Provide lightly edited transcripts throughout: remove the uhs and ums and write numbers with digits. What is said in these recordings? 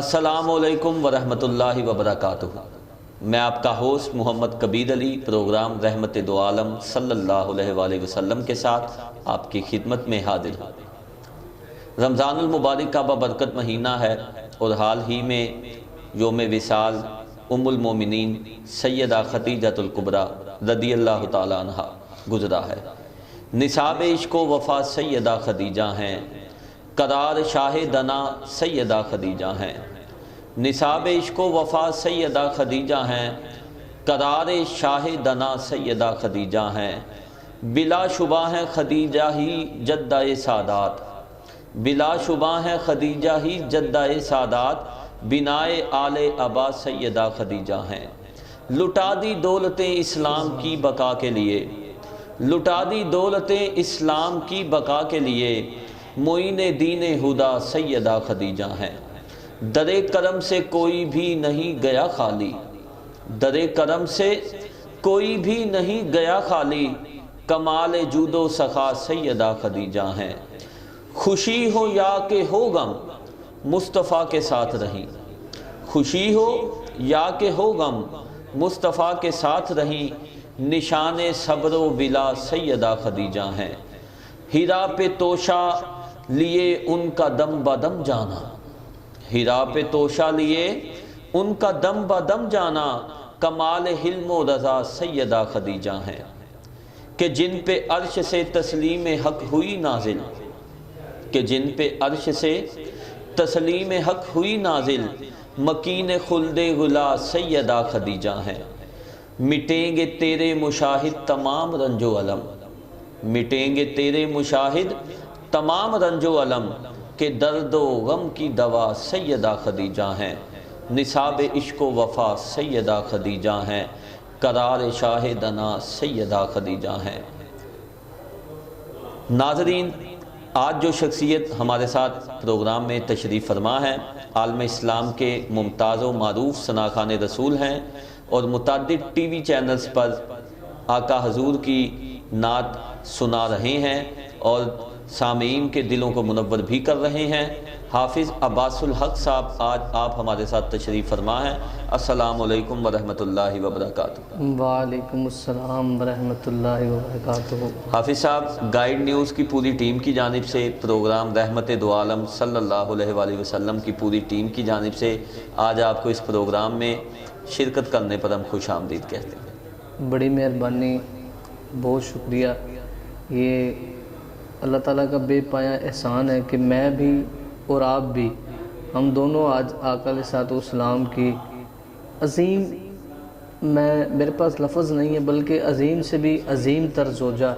السلام علیکم ورحمۃ اللہ وبرکاتہ۔ میں آپ کا ہوسٹ محمد کبیر علی پروگرام رحمت دو عالم صلی اللہ علیہ وآلہ وسلم کے ساتھ آپ کی خدمت میں حاضر ہوں۔ رمضان المبارک کا بابرکت مہینہ ہے اور حال ہی میں یوم وصال ام المومنین سیدہ خدیجۃ الکبریٰ رضی اللہ تعالیٰ عنہا گزرا ہے۔ نصاب عشق و وفا سیدہ خدیجہ ہیں، قرار شاہ دنا سیدہ خدیجہ ہیں۔ نصاب عشق و وفا سیدہ خدیجہ ہیں، قرار شاہ دنا سیدہ خدیجہ ہیں۔ بلا شبہ ہیں خدیجہ ہی جدہ سادات، بلا شبہ ہیں خدیجہ ہی جدہ سادات، بنائے آل ابا سیدہ خدیجہ ہیں۔ لٹا دی دولتیں اسلام کی بقا کے لیے، لٹا دی دولتیں اسلام کی بقا کے لیے، معین دین ہدا سیدہ خدیجہ ہیں۔ در کرم سے کوئی بھی نہیں گیا خالی، در کرم سے کوئی بھی نہیں گیا خالی، کمال جود و سخا سیدہ خدیجہ ہیں۔ خوشی ہو یا کہ ہو غم مصطفیٰ کے ساتھ رہیں، خوشی ہو یا کہ ہو غم مصطفیٰ کے ساتھ رہیں، نشان صبر و ولا سیدہ خدیجہ ہیں۔ ہیرا پہ توشہ لیے ان کا دم بدم جانا، ہیرا پہ توشہ لیے ان کا دم بدم جانا، کمال حلم و رضا سیدہ خدیجہ ہیں۔ کہ جن پہ عرش سے تسلیم حق ہوئی نازل، کہ جن پہ عرش سے تسلیم حق ہوئی نازل، مکین خلد غلا سیدہ خدیجہ ہیں۔ مٹیں گے تیرے مشاہد تمام رنج و علم، مٹیں گے تیرے مشاہد تمام رنج و علم، کہ درد و غم کی دوا سیدہ خدیجہ ہیں۔ نصاب عشق و وفا سیدہ خدیجہ ہیں، قرار شاہ دنا سیدہ خدیجہ ہیں۔ ناظرین، آج جو شخصیت ہمارے ساتھ پروگرام میں تشریف فرما ہے، عالم اسلام کے ممتاز و معروف ثناخوان رسول ہیں اور متعدد ٹی وی چینلز پر آقا حضور کی نعت سنا رہے ہیں اور سامعین کے دلوں کو منور بھی کر رہے ہیں۔ حافظ عباس الحق صاحب آج آپ ہمارے ساتھ تشریف فرما ہیں۔ السلام علیکم ورحمۃ اللہ وبرکاتہ۔ وعلیکم السلام ورحمۃ اللہ وبرکاتہ۔ حافظ صاحب، گائیڈ نیوز کی پوری ٹیم کی جانب سے، پروگرام رحمت دو عالم صلی اللہ علیہ وآلہ وسلم کی پوری ٹیم کی جانب سے آج آپ کو اس پروگرام میں شرکت کرنے پر ہم خوش آمدید کہتے ہیں۔ بڑی مہربانی، بہت شکریہ۔ یہ اللہ تعالیٰ کا بے پایا احسان ہے کہ میں بھی اور آپ بھی، ہم دونوں آج آقا علیہ الصلوۃ والسلام کی عظیم، میرے پاس لفظ نہیں ہے بلکہ عظیم سے بھی عظیم تر زوجہ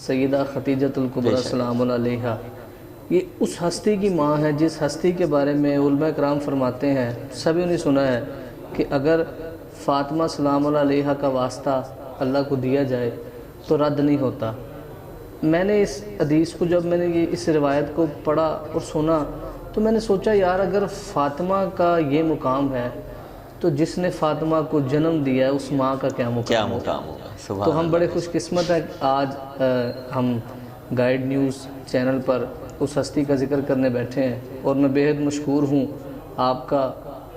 سیدہ خدیجۃ الکبریٰ سلام علیہا، یہ اس ہستی کی ماں ہے جس ہستی کے بارے میں علماء کرام فرماتے ہیں، سبھی نے سنا ہے کہ اگر فاطمہ سلام علیہا کا واسطہ اللہ کو دیا جائے تو رد نہیں ہوتا۔ میں نے اس حدیث کو، جب میں نے اس روایت کو پڑھا اور سنا تو میں نے سوچا یار اگر فاطمہ کا یہ مقام ہے تو جس نے فاطمہ کو جنم دیا ہے اس ماں کا کیا مقام ہوگا۔ تو ہم بڑے خوش قسمت ہیں آج ہم گائیڈ نیوز چینل پر اس ہستی کا ذکر کرنے بیٹھے ہیں، اور میں بے حد مشکور ہوں آپ کا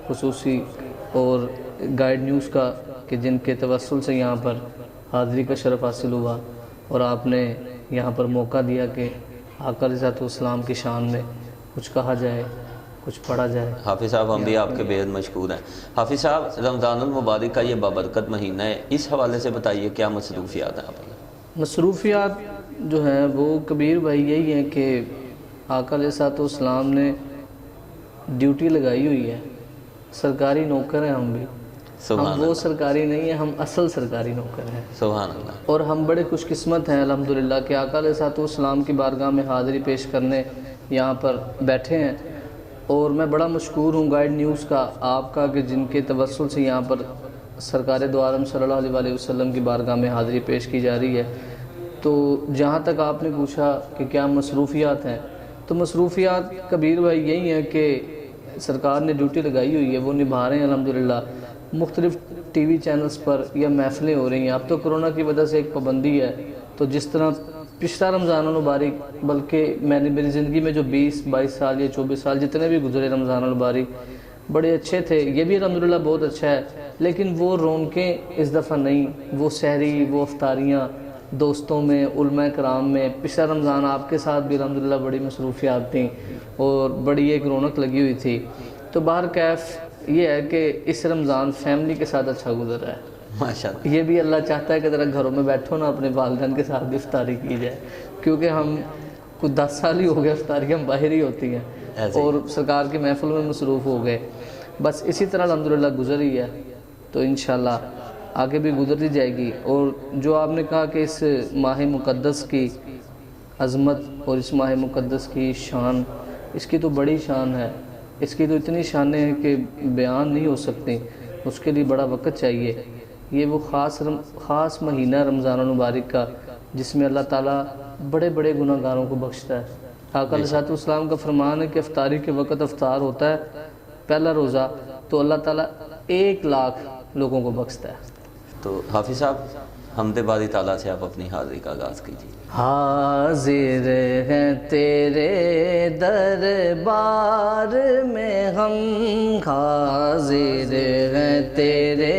خصوصی اور گائیڈ نیوز کا کہ جن کے توسل سے یہاں پر حاضری کا شرف حاصل ہوا اور آپ نے یہاں پر موقع دیا کہ آقا علیہ الصلوۃ والسلام کی شان میں کچھ کہا جائے، کچھ پڑھا جائے۔ حافظ صاحب، ہم بھی آپ کے بے حد مشکور ہیں۔ حافظ صاحب، رمضان المبارک کا یہ بابرکت مہینہ ہے، اس حوالے سے بتائیے کیا مصروفیات ہیں آپ کی؟ مصروفیات جو ہیں وہ کبیر بھائی یہی ہیں کہ آقا علیہ الصلوۃ والسلام نے ڈیوٹی لگائی ہوئی ہے، سرکاری نوکر ہیں ہم بھی، ہم وہ سرکاری نہیں ہیں، ہم اصل سرکاری نوکر ہیں۔ سبحان اللہ۔ اور ہم بڑے خوش قسمت ہیں الحمدللہ کہ آقا علیہ الصلوۃ والسلام کی بارگاہ میں حاضری پیش کرنے یہاں پر بیٹھے ہیں، اور میں بڑا مشکور ہوں گائیڈ نیوز کا، آپ کا، کہ جن کے توسل سے یہاں پر سرکار دو عالم صلی اللہ علیہ وآلہ وسلم کی بارگاہ میں حاضری پیش کی جا رہی ہے۔ تو جہاں تک آپ نے پوچھا کہ کیا مصروفیات ہیں، تو مصروفیات کبیر بھائی یہی ہیں کہ سرکار نے ڈیوٹی لگائی ہوئی ہے، وہ نبھا رہے ہیں الحمدللہ۔ مختلف ٹی وی چینلز پر یا محفلیں ہو رہی ہیں، اب تو کرونا کی وجہ سے ایک پابندی ہے، تو جس طرح پچھلا رمضان المبارک، بلکہ میں نے میری زندگی میں جو 20-22 سال یا 24 سال جتنے بھی گزرے رمضان المبارک، بڑے اچھے تھے، یہ بھی الحمدللہ بہت اچھا ہے، لیکن وہ رونقیں اس دفعہ نہیں، وہ سحری، وہ افطاریاں دوستوں میں، علماء کرام میں۔ پچھلا رمضان آپ کے ساتھ بھی الحمدللہ بڑی مصروفیات تھیں اور بڑی ایک رونق لگی ہوئی تھی۔ تو بہرکیف یہ ہے کہ اس رمضان فیملی کے ساتھ اچھا گزر رہا ہے ماشاءاللہ۔ یہ بھی اللہ چاہتا ہے کہ ذرا گھروں میں بیٹھو نا، اپنے والدین کے ساتھ بھی افطاری کی جائے، کیونکہ ہم کچھ 10 سال ہی ہو گئے افطاری ہم باہر ہی ہوتی ہیں اور سرکار کی محفل میں مصروف ہو گئے، بس اسی طرح الحمدللہ گزر رہی ہے، تو انشاءاللہ آگے بھی گزرتی جائے گی۔ اور جو آپ نے کہا کہ اس ماہ مقدس کی عظمت اور اس ماہ مقدس کی شان، اس کی تو بڑی شان ہے، اس کی تو اتنی شانیں ہیں کہ بیان نہیں ہو سکتی، اس کے لیے بڑا وقت چاہیے۔ یہ وہ خاص مہینہ رمضان المبارک کا جس میں اللہ تعالیٰ بڑے بڑے گناہ گاروں کو بخشتا ہے۔ آقا علیہ السلام کا فرمان ہے کہ افطاری کے وقت افطار ہوتا ہے پہلا روزہ تو اللہ تعالیٰ 1,00,000 لوگوں کو بخشتا ہے۔ تو حافظ صاحب حمد باری تعالیٰ سے آپ اپنی حاضری کا آغاز کیجیے۔ حاضر ہیں تیرے دربار میں ہم، حاضر ہیں تیرے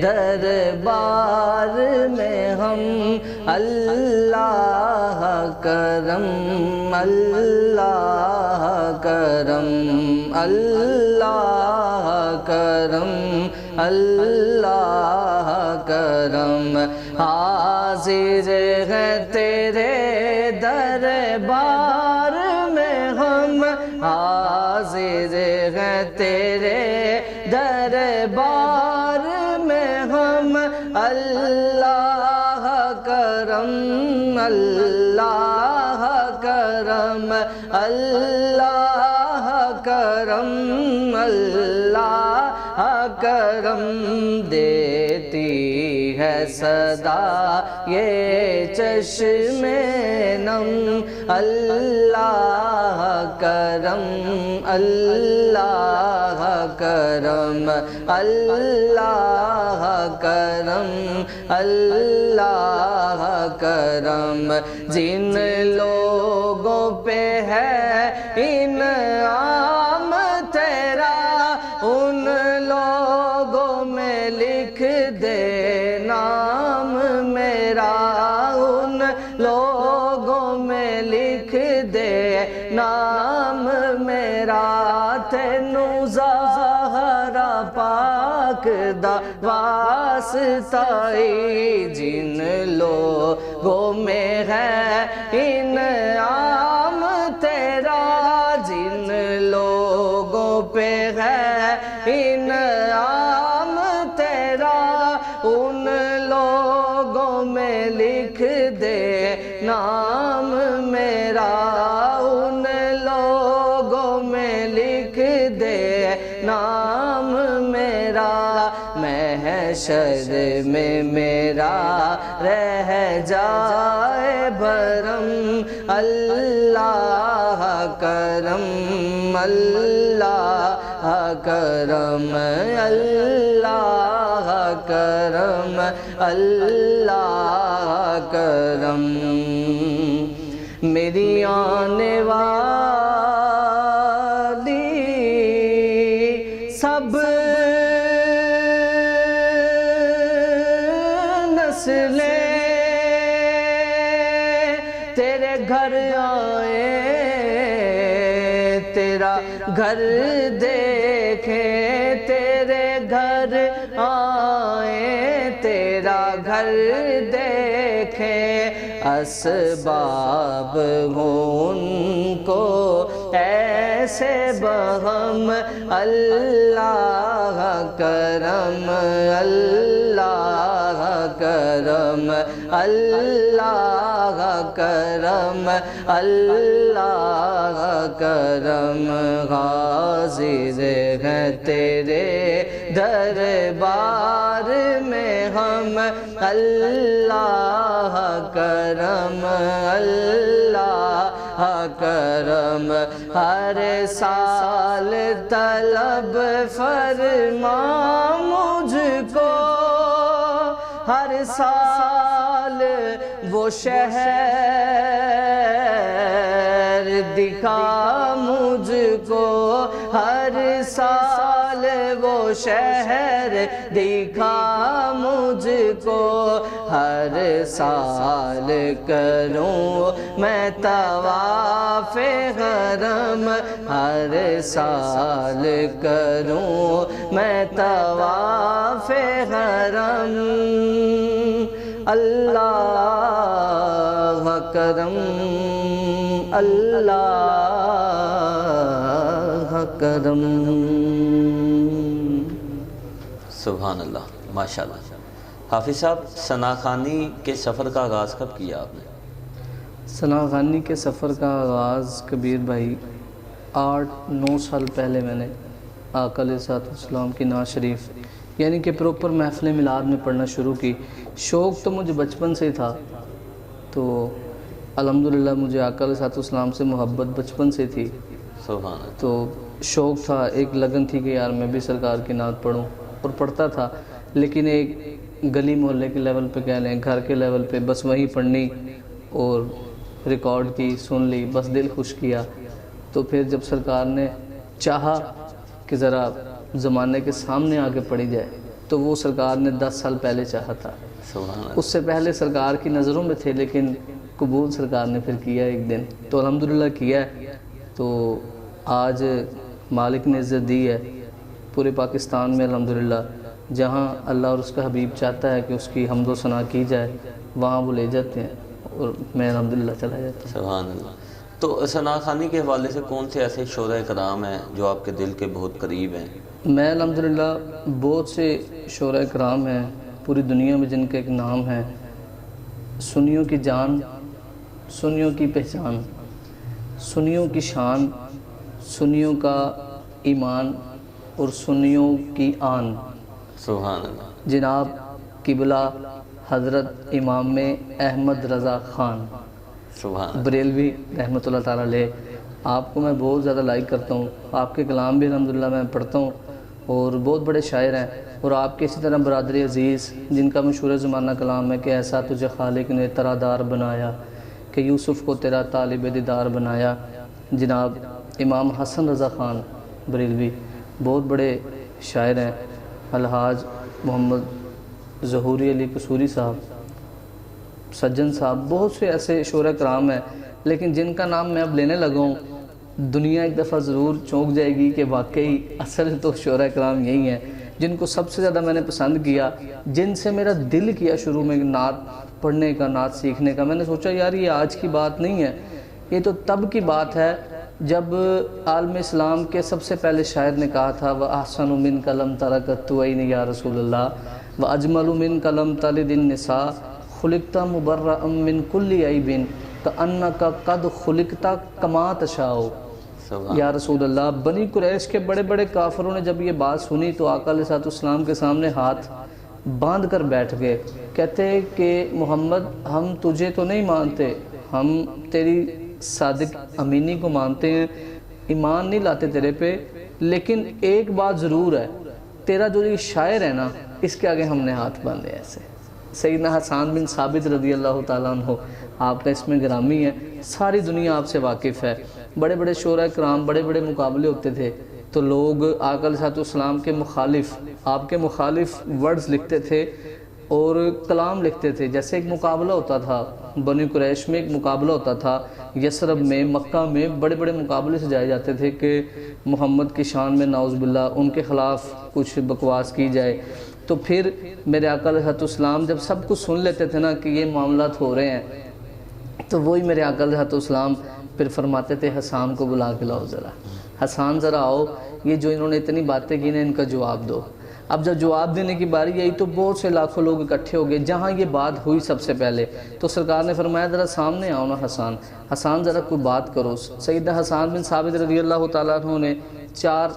دربار میں ہم، اللہ کرم اللہ کرم اللہ کرم اللہ کرم، حاضر ہیں تیرے دربار میں ہم، حاضر ہیں تیرے دربار میں ہم، اللہ کرم اللہ کرم اللہ کرم اللہ کرم، دیتی ہے صدا یہ چشم نم، اللہ کرم اللہ کرم اللہ کرم اللہ کرم، جن لوگوں پہ ہے انعام تیرا ان لوگوں میں لکھ دے نام میرا، ان لوگوں میں لکھ دے نام میرا، تینوں زہرا پاک دا واسطہ جن لوگوں میں ہے انعام تیرا، جن لوگوں پہ ہے انعام تیرا ان لوگوں میں لکھ دے نام میرا، ان لوگوں میں لکھ دے نام میرا، محشر میں میرا رہ جائے بھرم، اللہ کرم اللہ کرم اللہ کرم اللہ کرم، میری آنے والی سب نسلیں تیرے گھر آئے، تیرا گھر دیکھیں، تیرے گھر آئے، تیرا گھر دیکھیں، اسباب ہوں ان کو ایسے بہم، اللہ کرم اللہ کرم اللہ کرم اللہ کرم، حاضر ہیں تیرے دربار میں ہم، اللہ کرم اللہ کرم، ہر سال طلب فرما مجھ کو، ہر سال وہ شہر دکھا مجھ کو، ہر سال شہر دکھا مجھ کو، ہر سال کروں میں طواف حرم، ہر سال کروں میں طواف حرم، اللہ کرم اللہ کرم۔ سبحان اللہ، ماشاءاللہ۔ حافظ صاحب، ثنا خوانی کے سفر کا آغاز کب کیا آپ نے؟ ثنا خوانی کے سفر کا آغاز کبیر بھائی 8-9 سال پہلے میں نے آقا علیہ الصلوۃ والسلام کی نعت شریف یعنی کہ پروپر محفل میلاد میں پڑھنا شروع کی۔ شوق تو مجھے بچپن سے ہی تھا، تو الحمدللہ مجھے آقا علیہ الصلوۃ والسلام سے محبت بچپن سے تھی، سبحان اللہ۔ تو شوق تھا، ایک لگن تھی کہ یار میں بھی سرکار کی نعت پڑھوں، اور پڑھتا تھا، لیکن ایک گلی محلے کے لیول پہ کہہ لیں، گھر کے لیول پہ بس وہیں پڑھنی اور ریکارڈ کی، سن لی، بس دل خوش کیا۔ تو پھر جب سرکار نے چاہا کہ ذرا زمانے کے سامنے آ کے پڑھی جائے، تو وہ سرکار نے 10 سال پہلے چاہا تھا۔ سبحان اللہ۔ اس سے پہلے سرکار کی نظروں میں تھے، لیکن قبول سرکار نے پھر کیا ایک دن، تو الحمدللہ کیا ہے۔ تو آج مالک نے عزت دی ہے پورے پاکستان میں الحمدللہ، جہاں اللہ اور اس کا حبیب چاہتا ہے کہ اس کی حمد و ثنا کی جائے، وہاں وہ لے جاتے ہیں اور میں الحمدللہ چلا جاتا ہوں۔ سبحان اللہ۔ تو ثنا خوانی کے حوالے سے کون سے ایسے شعراء کرام ہیں جو آپ کے دل کے بہت قریب ہیں؟ میں الحمدللہ بہت سے شعراء کرام ہیں پوری دنیا میں جن کا ایک نام ہے، سنیوں کی جان، سنیوں کی پہچان، سنیوں کی شان، سنیوں کا ایمان اور سنیوں کی آن۔ سبحان اللہ۔ جناب قبلہ حضرت امام احمد رضا خان سبحان اللہ۔ بریلوی رحمۃ اللہ تعالیٰ علیہ، آپ کو میں بہت زیادہ لائک کرتا ہوں، آپ کے کلام بھی الحمدللہ میں پڑھتا ہوں، اور بہت بڑے شاعر ہیں۔ اور آپ کے اسی طرح برادری عزیز جن کا مشہور زمانہ کلام ہے کہ ایسا تجھے خالق نے ترا دار بنایا، کہ یوسف کو تیرا طالب دیدار بنایا، جناب امام حسن رضا خان بریلوی بہت بڑے شاعر ہیں، الحاج محمد ظہوری علی قصوری صاحب، سجن صاحب، بہت سے ایسے شعراء کرام ہیں، لیکن جن کا نام میں اب لینے لگا ہوں دنیا ایک دفعہ ضرور چونک جائے گی کہ واقعی اصل تو شعراء کرام یہی ہیں جن کو سب سے زیادہ میں نے پسند کیا، جن سے میرا دل کیا شروع میں نعت پڑھنے کا، نعت سیکھنے کا۔ میں نے سوچا یار یہ آج کی بات نہیں ہے، یہ تو تب کی بات ہے جب عالم اسلام کے سب سے پہلے شاعر نے کہا تھا وَأَحْسَنُ مِنْكَ لَمْ تَرَكَتْ تُوَيْنِ يَا رسول اللہ وَأَجْمَلُ مِنْكَ لَمْ تَلِدِ النِّسَاء خُلِقْتَ مُبَرَّأً مِنْ كُلِّ عَيْبٍ كَأَنَّكَ قَدْ خُلِقْتَ كَمَا تَشَاءُ۔ یا رسول اللہ، بنی قریش کے بڑے بڑے کافروں نے جب یہ بات سنی تو آقا علیہ الصلوۃ والسلام کے سامنے ہاتھ باندھ کر بیٹھ گئے، کہتے کہ محمد ہم تجھے تو نہیں مانتے، ہم تیری صادق امینی کو مانتے ہیں، ایمان نہیں لاتے تیرے پہ، لیکن ایک بات ضرور ہے، تیرا جو یہ شاعر ہے نا اس کے آگے ہم نے ہاتھ باندھے ایسے۔ سیدنا حسان بن ثابت رضی اللہ تعالیٰ عنہ آپ کا اس میں گرامی ہے، ساری دنیا آپ سے واقف ہے۔ بڑے بڑے شعراء کرام، بڑے بڑے مقابلے ہوتے تھے تو لوگ آقا علیہ السلام کے مخالف، آپ کے مخالف ورڈز لکھتے تھے اور کلام لکھتے تھے۔ جیسے ایک مقابلہ ہوتا تھا بنی قریش میں، ایک مقابلہ ہوتا تھا یثرب میں، مکہ میں بڑے بڑے مقابلے سجائے جاتے تھے کہ محمد کی شان میں نعوذ باللہ ان کے خلاف کچھ بکواس کی جائے۔ تو پھر میرے آقا علیہ السلام جب سب کچھ سن لیتے تھے نا کہ یہ معاملات ہو رہے ہیں، تو وہی میرے آقا علیہ السلام پھر فرماتے تھے حسان کو بلا کے لاؤ ذرا، حسان ذرا آؤ، یہ جو انہوں نے اتنی باتیں کی نا ان کا جواب دو۔ اب جب جواب دینے کی باری آئی تو بہت سے لاکھوں لوگ اکٹھے ہو گئے، جہاں یہ بات ہوئی سب سے پہلے تو سرکار نے فرمایا ذرا سامنے آؤ نا حسان، حسان ذرا کوئی بات کرو۔ سیدنا حسان بن ثابت رضی اللہ تعالیٰ عنہ نے 4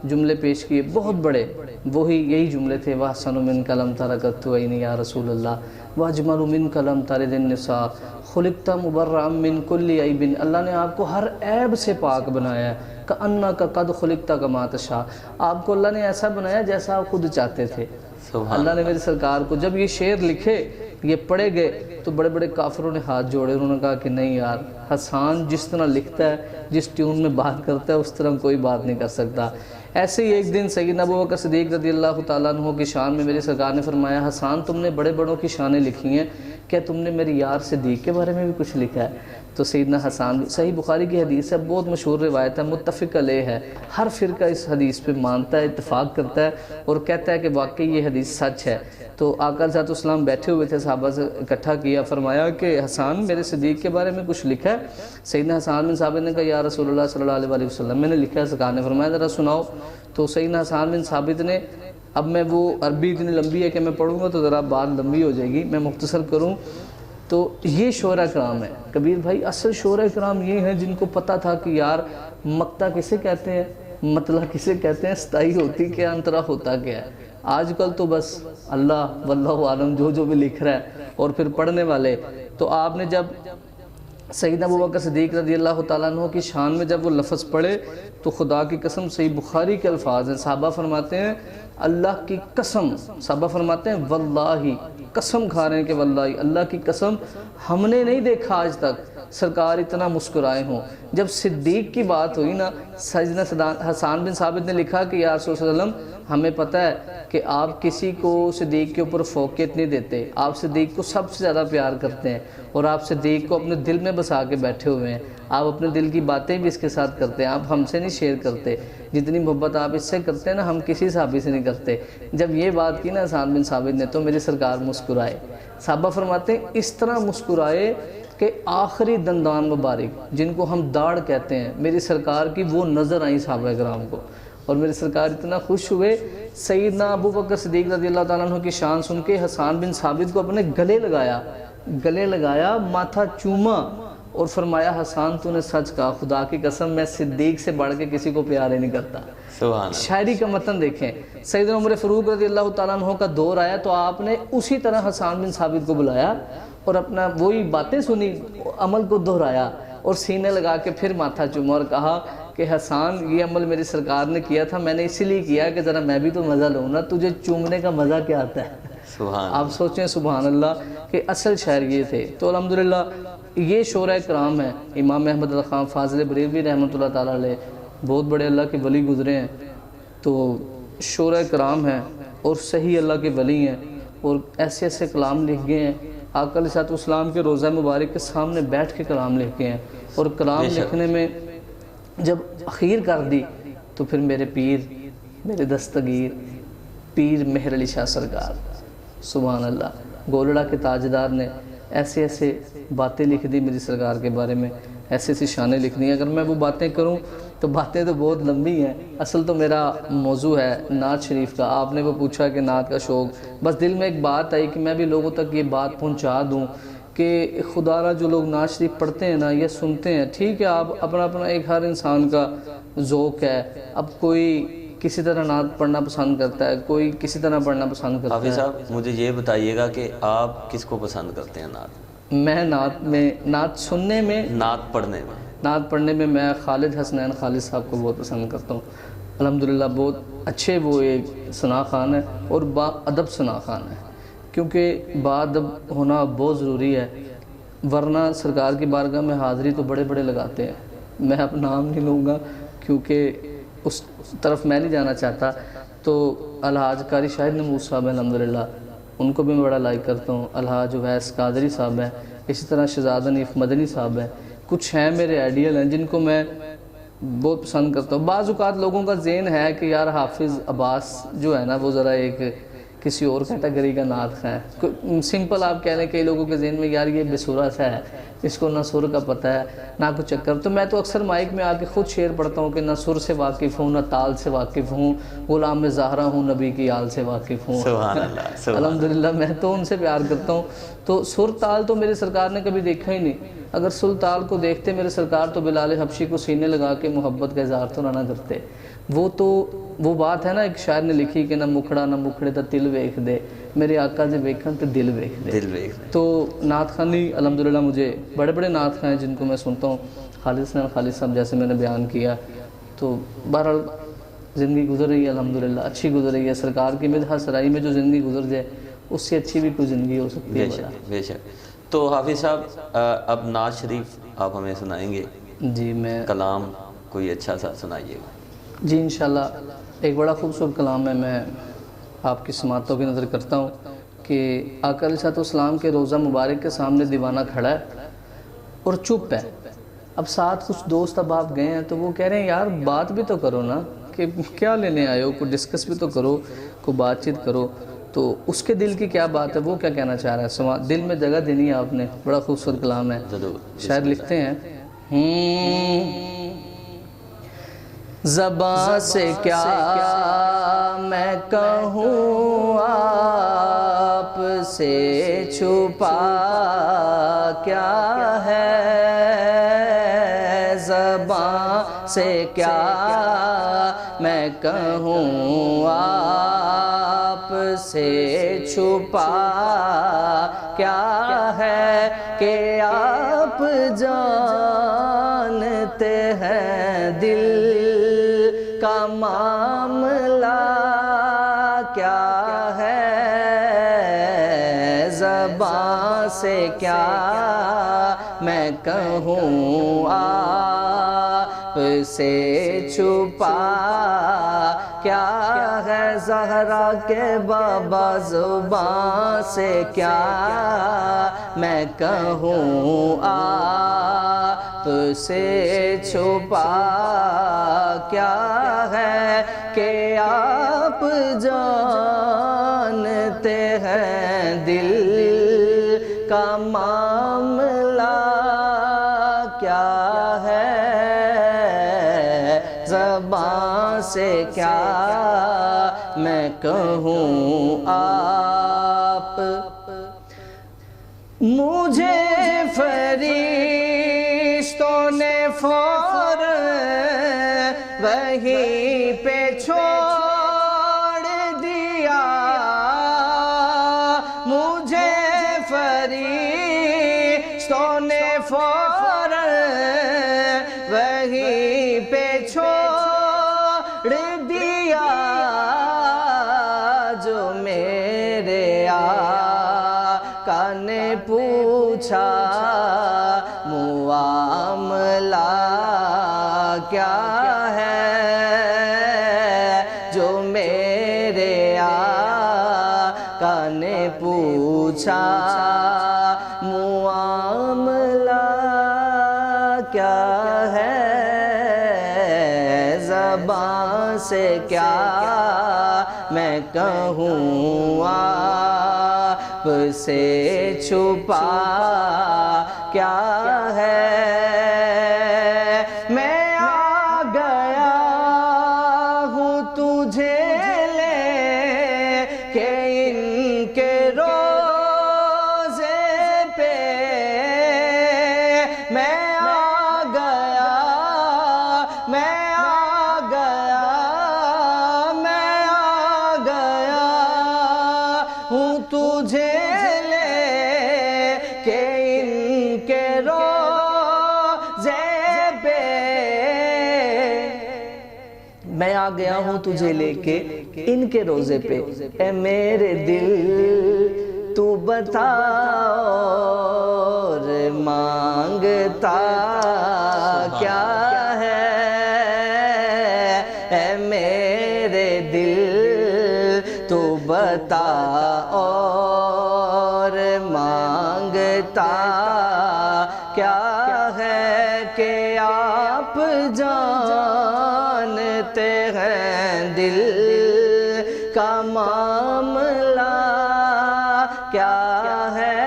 جملے پیش کیے بہت بڑے، وہی یہی جملے تھے وَأَحْسَنُ مِنْكَ لَمْ تَرَكَتْ تُوَيْنِ يَا رسول اللہ وَأَجْمَلُ مِنْكَ لَمْ تَلِدِ النِّسَاء خُلِقْتَ مُبَرَّأً مِنْ كُلِّ عَيْبٍ۔ اللہ نے آپ کو ہر عیب سے پاک بنایا ہے، كَأَنَّكَ قَدْ خُلِقْتَ كَمَا تَشَاءُ، آپ کو اللہ نے ایسا بنایا جیسا آپ خود چاہتے تھے۔ اللہ نے میرے سرکار کو جب یہ شعر لکھے یہ پڑھے گئے تو بڑے بڑے کافروں نے ہاتھ جوڑے، انہوں نے کہا کہ نہیں یار، حسان جس طرح لکھتا ہے، جس ٹیون میں بات کرتا ہے، اس طرح کوئی بات نہیں کر سکتا۔ ایسے ہی ایک دن سیدنا ابو بکر صدیق رضی اللہ تعالیٰ عنہ کی شان میں میری سرکار نے فرمایا، حسان تم نے بڑے بڑوں کی شانیں لکھی ہیں، کیا تم نے میری یار صدیق کے بارے میں بھی کچھ لکھا ہے؟ تو سیدنا حسان، صحیح بخاری کی حدیث ہے، بہت مشہور روایت ہے، متفق علیہ ہے، ہر فرقہ اس حدیث پہ مانتا ہے، اتفاق کرتا ہے اور کہتا ہے کہ واقعی یہ حدیث سچ ہے۔ تو آقا علیہ السلام بیٹھے ہوئے تھے، صحابہ سے اکٹھا کیا، فرمایا کہ حسان میرے صدیق کے بارے میں کچھ لکھا ہے؟ سیدنا حسان بن ثابت نے کہا یا رسول اللہ صلی اللہ علیہ وسلم میں نے لکھا ہے۔ سرکار نے فرمایا ذرا سناؤ۔ تو سیدنا حسان بن ثابت نے، اب میں وہ عربی اتنی لمبی ہے کہ میں پڑھوں گا تو ذرا بات لمبی ہو جائے گی، میں مختصر کروں تو یہ شعراء کرام ہے کبیر بھائی، اصل شعراء کرام یہ ہیں جن کو پتہ تھا کہ یار مقطع کسے کہتے ہیں، مطلع کسے کہتے ہیں، ستائی ہوتی کیا، انترا ہوتا کیا ہے۔ آج کل تو بس اللہ واللہ عالم جو بھی لکھ رہا ہے اور پھر پڑھنے والے۔ تو آپ نے جب سیدنا ابو بکر صدیق رضی اللہ تعالیٰ عنہ کی شان میں جب وہ لفظ پڑھے تو خدا کی قسم، صحیح بخاری کے الفاظ ہیں، صحابہ فرماتے ہیں اللہ کی قسم، صحابہ فرماتے ہیں واللہ، قسم کھا رہے ہیں کہ واللہ اللہ کی قسم ہم نے نہیں دیکھا آج تک سرکار اتنا مسکرائے ہوں۔ جب صدیق کی بات ہوئی نا، سیدنا حسان بن ثابت نے لکھا کہ یا رسول اللہ علیہ وسلم ہمیں پتہ ہے کہ آپ کسی کو صدیق کے اوپر فوقیت نہیں دیتے، آپ صدیق کو سب سے زیادہ پیار کرتے ہیں اور آپ صدیق کو اپنے دل میں بسا کے بیٹھے ہوئے ہیں، آپ اپنے دل کی باتیں بھی اس کے ساتھ کرتے ہیں، آپ ہم سے نہیں شیئر کرتے، جتنی محبت آپ اس سے کرتے ہیں نا ہم کسی صحابی سے نہیں کرتے۔ جب یہ بات کی نا حسان بن ثابت نے تو میری سرکار مسکرائے۔ صحابہ فرماتے ہیں اس طرح مسکرائے کہ آخری دندان مبارک جن کو ہم داڑھ کہتے ہیں، میری سرکار کی وہ نظر آئیں صحابہ کرام کو، اور میری سرکار اتنا خوش ہوئے۔ سیدنا ابو بکر صدیق رضی اللہ تعالیٰ عنہ کی شان سن کے حسان بن ثابت کو اپنے گلے لگایا، ماتھا چوما اور فرمایا حسان تو نے سچ کہا، خدا کی قسم میں صدیق سے بڑھ کے کسی کو پیار ہی نہیں کرتا۔ سبحان اللہ۔ شاعری کا متن دیکھیں، سیدنا عمر فاروق رضی اللہ تعالیٰ عنہ کا دور آیا تو آپ نے اسی طرح حسان بن ثابت کو بلایا اور اپنا وہی باتیں سنی، عمل کو دہرایا اور سینے لگا کے پھر ماتھا چوما اور کہا کہ حسان یہ عمل میری سرکار نے کیا تھا، میں نے اسی لیے کیا کہ ذرا میں بھی تو مزہ لوں نا، تجھے چومنے کا مزہ کیا آتا ہے۔ سبحان آپ سوچیں سبحان اللہ کہ اصل شاعر یہ تھے۔ تو الحمدللہ یہ شعراء کرام ہیں۔ امام احمد الخان فاضل بریلوی رحمۃ اللہ تعالیٰ علیہ بہت بڑے اللہ کے ولی گزرے ہیں، تو شعراء کرام ہیں اور صحیح اللہ کے ولی ہیں اور ایسے ایسے کلام لکھ گئے ہیں۔ آقا علیہ السلام کے روضہ مبارک کے سامنے بیٹھ کے کلام لکھ گئے ہیں، اور کلام لکھنے میں جب اخیر کر دی تو پھر میرے پیر، میرے دستگیر پیر مہر علی شاہ سرکار، سبحان اللہ، گولڑا کے تاجدار نے ایسے ایسے باتیں لکھ دی میری سرکار کے بارے میں، ایسی ایسی شانیں لکھ دی۔ اگر میں وہ باتیں کروں تو باتیں تو بہت لمبی ہیں۔ اصل تو میرا موضوع ہے نعت شریف کا، آپ نے وہ پوچھا کہ نعت کا شوق، بس دل میں ایک بات آئی کہ میں بھی لوگوں تک یہ بات پہنچا دوں کہ خدا را جو لوگ نعت شریف پڑھتے ہیں نا یا سنتے ہیں، ٹھیک ہے آپ اپنا ایک ہر انسان کا ذوق ہے، اب کوئی کسی طرح نعت پڑھنا پسند کرتا ہے، کوئی کسی طرح پڑھنا پسند کرتا ہے۔ حافظ صاحب مجھے یہ بتائیے گا کہ آپ کس کو پسند کرتے ہیں نعت؟ میں نعت سننے میں، نعت پڑھنے میں میں خالد حسنین خالد صاحب کو بہت پسند کرتا ہوں۔ الحمدللہ بہت اچھے وہ ایک ثنا خوان ہے اور با ادب ثنا خوان ہے، کیونکہ با ادب ہونا بہت ضروری ہے، ورنہ سرکار کی بارگاہ میں حاضری تو بڑے بڑے لگاتے ہیں۔ میں اب نام نہیں لوں گا کیونکہ اس طرف میں نہیں جانا چاہتا۔ تو الحاج قاری شاہد نموز صاحب ہیں الحمدللہ، ان کو بھی میں بڑا لائک کرتا ہوں۔ الحاج اویس قادری صاحب ہیں، اسی طرح شہزاد حنیف مدنی صاحب ہیں، کچھ ہیں میرے آئیڈیل ہیں جن کو میں بہت پسند کرتا ہوں۔ بعض اوقات لوگوں کا ذہن ہے کہ یار حافظ عباس جو ہے نا وہ ذرا ایک کسی اور کیٹیگری کا نعت خواں ہے، سمپل آپ کہہ لیں کئی لوگوں کے ذہن میں یار یہ بے سورہ سا ہے، اس کو نہ سر کا پتہ ہے نہ کچھ چکر۔ تو میں تو اکثر مائک میں آ کے خود شعر پڑھتا ہوں کہ نہ سر سے واقف ہوں، نہ تال سے واقف ہوں، غلام زہرا ہوں، نبی کی آل سے واقف ہوں۔ سبحان اللہ، الحمدللہ میں تو ان سے پیار کرتا ہوں۔ تو سر تال تو میرے سرکار نے کبھی دیکھا ہی نہیں، اگر سر تال کو دیکھتے میرے سرکار تو بلال حبشی کو سینے لگا کے محبت کا اظہار تو نہ کرتے۔ وہ بات ہے نا ایک شاعر نے لکھی کہ نہ مکھڑا نہ مکھڑے تا دل ویکھ دے، میرے آقا جے ویکھن تے دل ویکھ دے۔ تو نعت خوانی الحمدللہ مجھے بڑے بڑے نعت خواں ہیں جن کو میں سنتا ہوں، خالد حسنین خالد صاحب جیسے میں نے بیان کیا۔ تو بہرحال زندگی گزر رہی ہے الحمدللہ، اچھی گزر رہی ہے۔ سرکار کی مدح سرائی میں جو زندگی گزر جائے اس سے اچھی بھی کوئی زندگی ہو سکتی ہے بے شک بے شک۔ تو حافظ صاحب اب نعت شریف آپ ہمیں سنائیں گے، جی میں کلام کوئی اچھا سا سنائیے گا۔ جی انشاءاللہ ایک بڑا خوبصورت کلام ہے، میں آپ کی سماعتوں کی نظر کرتا ہوں کہ آقا علیہ السلام کے روضہ مبارک کے سامنے دیوانہ کھڑا ہے اور چپ ہے۔ اب ساتھ کچھ دوست اب آپ گئے ہیں تو وہ کہہ رہے ہیں یار بات بھی تو کرو نا، کہ کیا لینے آئے ہو، کوئی ڈسکس بھی تو کرو، کوئی بات چیت کرو۔ تو اس کے دل کی کیا بات ہے، وہ کیا کہنا چاہ رہا ہے، دل میں جگہ دینی ہے آپ نے۔ بڑا خوبصورت کلام ہے، شاعر لکھتے ہیں زباں سے کیا میں کہوں آپ سے چھپا کیا ہے، زباں سے کیا میں کہوں آپ سے چھپا کیا ہے، کہ آپ جانتے ہیں دل کا معاملہ کیا ہے، زبان سے کیا میں کہوں آپ سے چھپا کیا ہے، زہرا کے بابا زبان سے کیا میں کہوں آپ سے چھپا کیا ہے، کہ آپ جانتے ہیں دل کا معاملہ کیا ہے، زبان سے کیا میں کہوں آپ، مجھے فرشتوں نے فوراً وہیں پہ چھوڑ دیا، مجھے فرشتوں نے فوراً وہیں پہ چھوڑ دیا، جو میرے آقا نے پوچھا معاملہ کیا ہے، جو میرے آقا نے پوچھا معاملہ کیا ہے، زبان سے کیا میں کہوں آپ سے چھپا کیا ہے، میں آ گیا ہوں تجھے لے کے ان کے روضے پہ، میں آ گیا ہوں تجھے لے کے ان کے روضے پہ، میں آ گیا ہوں تجھے لے کے ان کے روضے پہ، اے میرے دل تو بتا اور مانگتا کیا ہے، اے میرے دل تو بتا اور مانگتا کیا ہے، کہ آپ جانتے ہیں دل کا معاملہ کیا ہے،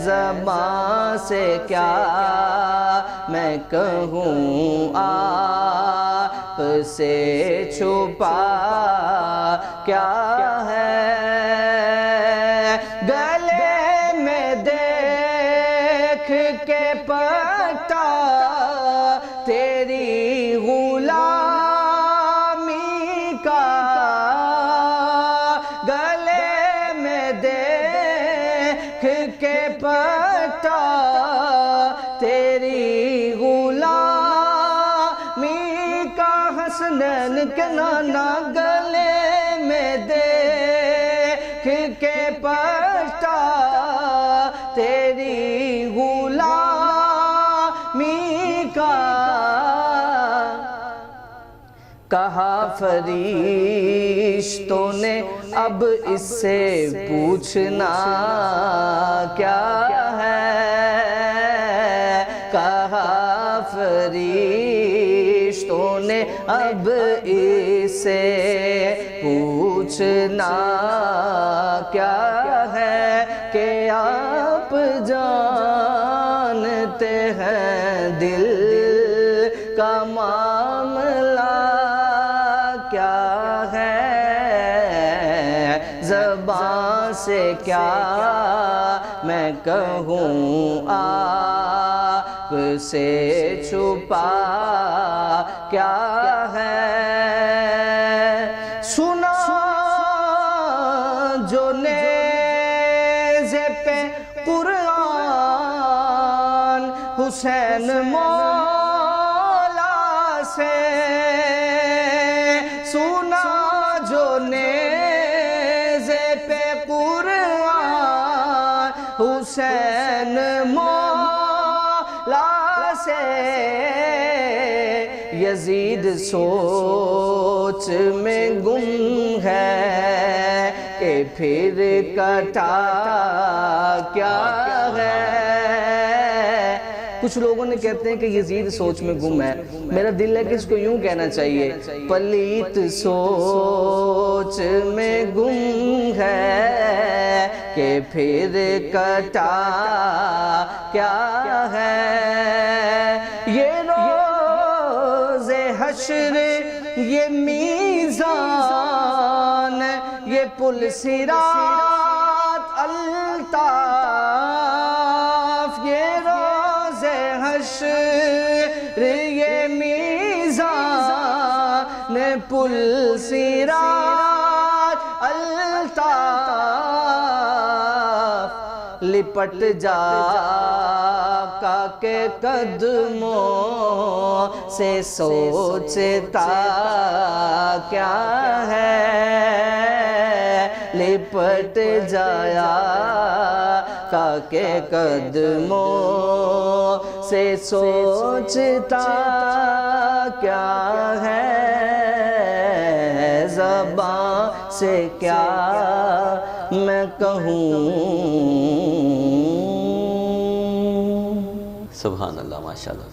زبان سے کیا میں کہوں آپ سے چھپا کیا ہے، گلے میں دیکھ کے پتا تیری غلامی کا، گلے میں دیکھ کے پتا تیری غلامی کا، حسنین کے نانا گلے میں دیکھ می کا کہا فرشتوں نے اب اس سے پوچھنا کیا ہے، کہا فرشتوں نے اب اس سے پوچھنا کیا ہے، کہ آپ جانتے ہیں دل کا معاملہ کیا ہے، زبان سے کیا میں کہوں آپ سے چھپا کیا ہے، سنا جو نیزے پہ قرآن حسین مولا سے، سنا جو نیزے پہ قرآن حسین مولا سے، یزید سوچ میں گم ہے کہ پھر کٹا کیا ہے، کچھ لوگوں نے کہتے ہیں کہ یزید سوچ میں گم ہے، میرا دل ہے کہ اس کو یوں کہنا چاہیے، پلیت سوچ میں گم ہے کہ پھر کٹا کیا ہے، یہ روز حشر یہ میزان یہ پل صراط الطاف، یہ روز حشر یہ میزان پل صراط الطاف، لپٹ جا کا کے قدموں سے سوچتا کیا ہے، لپٹ جایا کا کے قدموں سے سوچتا کیا ہے، زبان سے کیا میں کہوں۔ سبحان اللہ، ماشاءاللہ۔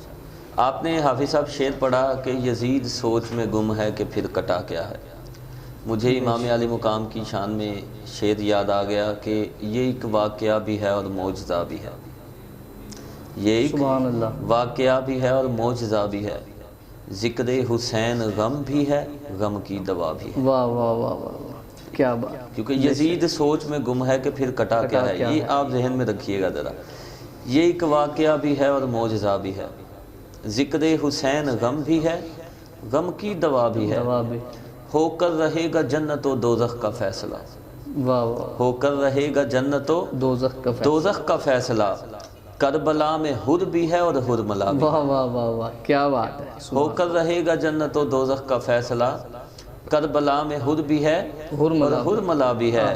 آپ نے حافظ صاحب شعر پڑھا کہ یزید سوچ میں گم ہے کہ پھر کٹا کیا ہے، مجھے امام علی مقام کی شان میں شعر یاد آ گیا کہ یہ ایک واقعہ بھی ہے اور معجزہ بھی ہے، یہ ایک واقعہ بھی ہے اور معجزہ بھی ہے، ذکر حسین غم بھی ہے، غم کی دوا بھی ہے۔ واہ واہ واہ واہ، کیا بات، کیونکہ یزید سوچ میں گم ہے کہ پھر کٹا کیا ہے، یہ آپ ذہن میں رکھیے گا ذرا، یہ ایک واقعہ بھی ہے اور معجزہ بھی ہے، ذکر حسین غم بھی ہے، غم کی دوا بھی ہے، ہو کر رہے گا جنت و دوزخ کا فیصلہ، ہو کر رہے گا جنت و دوزخ کا فیصلہ، کربلا میں حر بھی ہے اور حرملا بھی، واہ واہ واہ واہ، کیا بات ہے، ہو کر رہے گا جنت و دوزخ کا فیصلہ، کربلا میں حر بھی ہے اور حرملا بھی ہے،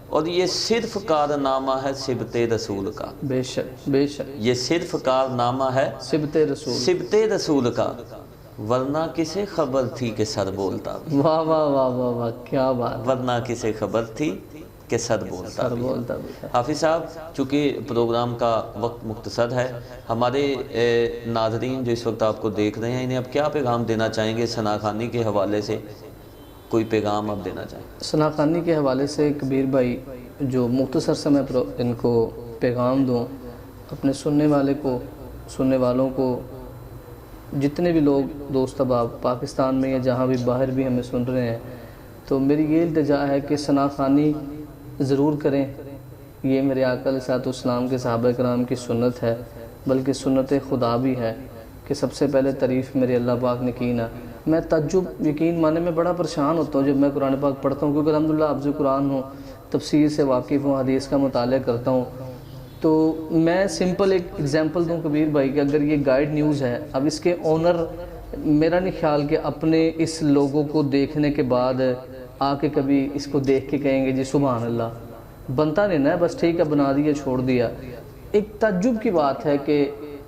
اور یہ صرف کارنامہ ہے سبت رسول کا، بے شک بے شک، یہ صرف کارنامہ ہے سبت رسول کا، ورنہ کسے خبر تھی کہ سر بولتا بھی، واہ واہ واہ واہ واہ، کیا بات، ورنہ کسے خبر تھی کہ سر بولتا بھی۔ حافظ صاحب، چونکہ پروگرام کا وقت مختصر ہے، ہمارے ناظرین جو اس وقت آپ کو دیکھ رہے ہیں، انہیں اب کیا پیغام دینا چاہیں گے ثنا خوانی کے حوالے سے؟ کوئی پیغام آپ دینا چاہیں؟ ثنا خوانی کے حوالے سے کبیر بھائی جو مختصر سے میں ان کو پیغام دوں، اپنے سننے والوں کو، جتنے بھی لوگ دوست احباب پاکستان میں یا جہاں بھی باہر بھی ہمیں سن رہے ہیں، تو میری یہ التجا ہے کہ ثنا خوانی ضرور کریں، یہ میرے آقا علیہ السلام کے صحابہ کرام کی سنت ہے، بلکہ سنت خدا بھی ہے کہ سب سے پہلے تعریف میرے اللہ پاک نے کی نا۔ میں تعجب یقین مانے میں بڑا پریشان ہوتا ہوں جب میں قرآن پاک پڑھتا ہوں، کیونکہ الحمدللہ حافظ قرآن ہوں، تفسیر سے واقف ہوں، حدیث کا مطالعہ کرتا ہوں، تو میں سمپل ایک ایگزامپل دوں کبیر بھائی کہ اگر یہ گائیڈ نیوز ہے، اب اس کے اونر میرا نہیں خیال کہ اپنے اس لوگوں کو دیکھنے کے بعد آ کے کبھی اس کو دیکھ کے کہیں گے جی سبحان اللہ، بنتا نہیں نا، بس ٹھیک ہے بنا دیا چھوڑ دیا۔ ایک تعجب کی بات ہے کہ